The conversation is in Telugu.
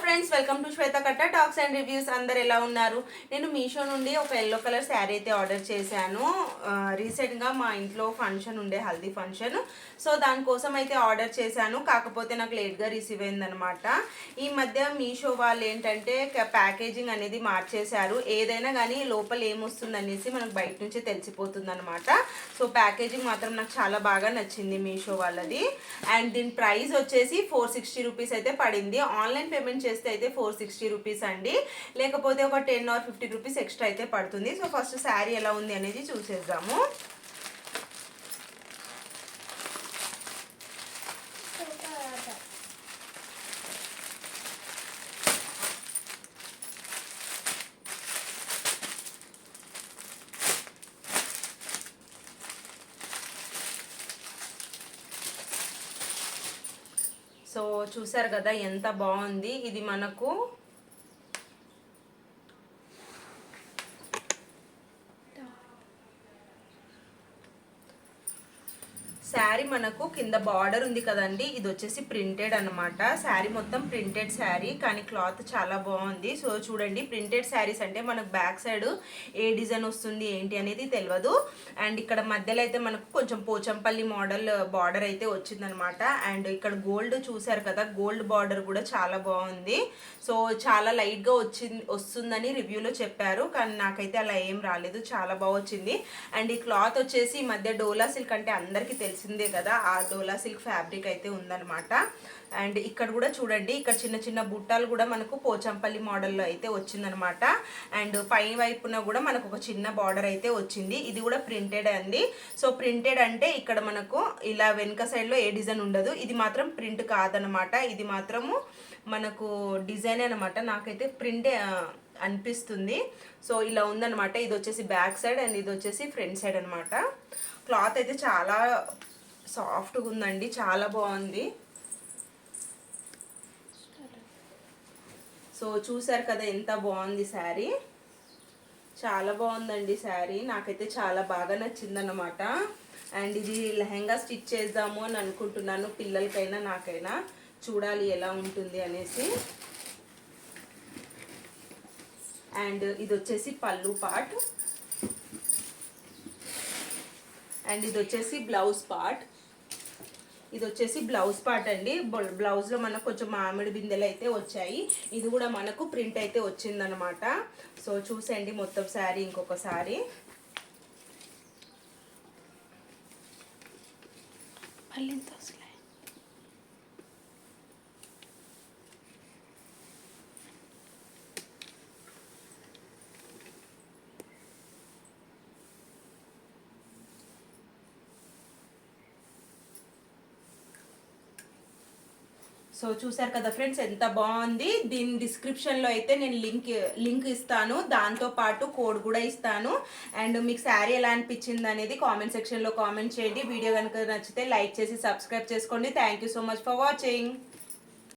ఫ్రెండ్స్, వెల్కమ్ టు శ్వేత కట్ట టాక్స్ అండ్ రివ్యూస్. అందరు ఎలా ఉన్నారు? నేను మీషో నుండి ఒక ఎల్లో కలర్ శారీ అయితే ఆర్డర్ చేశాను. రీసెంట్గా మా ఇంట్లో ఫంక్షన్ ఉండే, హల్దీ ఫంక్షన్. సో దానికోసం అయితే ఆర్డర్ చేశాను. కాకపోతే నాకు లేట్గా రిసీవ్ అయిందనమాట. ఈ మధ్య మీషో వాళ్ళు ఏంటంటే ప్యాకేజింగ్ అనేది మార్చేశారు. ఏదైనా కానీ లోపల ఏమొస్తుంది అనేసి మనకు బయట నుంచే తెలిసిపోతుంది అనమాట. సో ప్యాకేజింగ్ మాత్రం నాకు చాలా బాగా నచ్చింది మీషో వాళ్ళది. అండ్ దీని ప్రైస్ వచ్చేసి 460 రూపీస్ అయితే పడింది. ఆన్లైన్ పేమెంట్ చేస్తే అయితే 460 రూపీస్ అండి. లేకపోతే ఒక 10 or 50 రూపీస్ ఎక్స్ట్రా అయితే పడుతుంది. సో ఫస్ట్ శారీ ఎలా ఉంది అనేది చూసేద్దాము. సో చూసారు కదా ఎంత బాగుంది. ఇది మనకు శారీ మనకు కింద బార్డర్ ఉంది కదండి, ఇది వచ్చేసి ప్రింటెడ్ అనమాట. శారీ మొత్తం ప్రింటెడ్ శారీ, కానీ క్లాత్ చాలా బాగుంది. సో చూడండి, ప్రింటెడ్ శారీస్ అంటే మనకు బ్యాక్ సైడ్ ఏ డిజైన్ వస్తుంది ఏంటి అనేది తెలియదు. అండ్ ఇక్కడ మధ్యలో అయితే మనకు కొంచెం పోచంపల్లి మోడల్ బార్డర్ అయితే వచ్చిందనమాట. అండ్ ఇక్కడ గోల్డ్ చూసారు కదా, గోల్డ్ బార్డర్ కూడా చాలా బాగుంది. సో చాలా లైట్గా వస్తుందని రివ్యూలో చెప్పారు, కానీ నాకైతే అలా ఏం రాలేదు, చాలా బాగా వచ్చింది. అండ్ ఈ క్లాత్ వచ్చేసి ఈ మధ్య డోలా సిల్క్ అంటే అందరికీ తెలిసిందే కదా, ఆ డోలా సిల్క్ ఫ్యాబ్రిక్ అయితే ఉందన్నమాట. అండ్ ఇక్కడ కూడా చూడండి, ఇక్కడ చిన్న చిన్న బుట్టాలు కూడా మనకు పోచంపల్లి మోడల్లో అయితే వచ్చిందనమాట. అండ్ పై వైపున కూడా మనకు ఒక చిన్న బార్డర్ అయితే వచ్చింది. ఇది కూడా ప్రింటెడ్ అండి. సో ప్రింటెడ్ అంటే ఇక్కడ మనకు ఇలా వెనక సైడ్లో ఏ డిజైన్ ఉండదు. ఇది మాత్రం ప్రింట్ కాదనమాట, ఇది మాత్రము మనకు డిజైన్ అనమాట. నాకైతే ప్రింటే అనిపిస్తుంది. సో ఇలా ఉందన్నమాట. ఇది వచ్చేసి బ్యాక్ సైడ్ అండ్ ఇది వచ్చేసి ఫ్రంట్ సైడ్ అనమాట. క్లాత్ అయితే చాలా సాఫ్ట్గా ఉందండి, చాలా బాగుంది. సో చూసారు కదా ఎంత బాగుంది శారీ, చాలా బాగుందండి శారీ. నాకైతే చాలా బాగా నచ్చిందన్నమాట. అండ్ ఇది లెహంగా స్టిచ్ చేద్దాము అని అనుకుంటున్నాను, పిల్లలకైనా నాకైనా. చూడాలి ఎలా ఉంటుంది అనేసి. అండ్ ఇది వచ్చేసి పళ్ళు పార్ట్, అండ్ ఇది వచ్చేసి బ్లౌజ్ పార్ట్. ఇది వచ్చేసి బ్లౌజ్ పార్ట్ అండి. బ్లౌజ్లో మనకు కొంచెం మామిడి బిందెలు అయితే వచ్చాయి. ఇది కూడా మనకు ప్రింట్ అయితే వచ్చిందనమాట. సో చూసండి మొత్తం శారీ ఇంకొకసారి. సో చూసారు కదా ఫ్రెండ్స్ ఎంత బాగుంది. దీని డిస్క్రిప్షన్లో అయితే నేను లింక్ ఇస్తాను, దాంతోపాటు కోడ్ కూడా ఇస్తాను. అండ్ మీకు శారీ ఎలా అనిపించింది అనేది కామెంట్ సెక్షన్లో కామెంట్ చేయండి. వీడియో కనుక నచ్చితే లైక్ చేసి సబ్స్క్రైబ్ చేసుకోండి. Thank you so much for watching.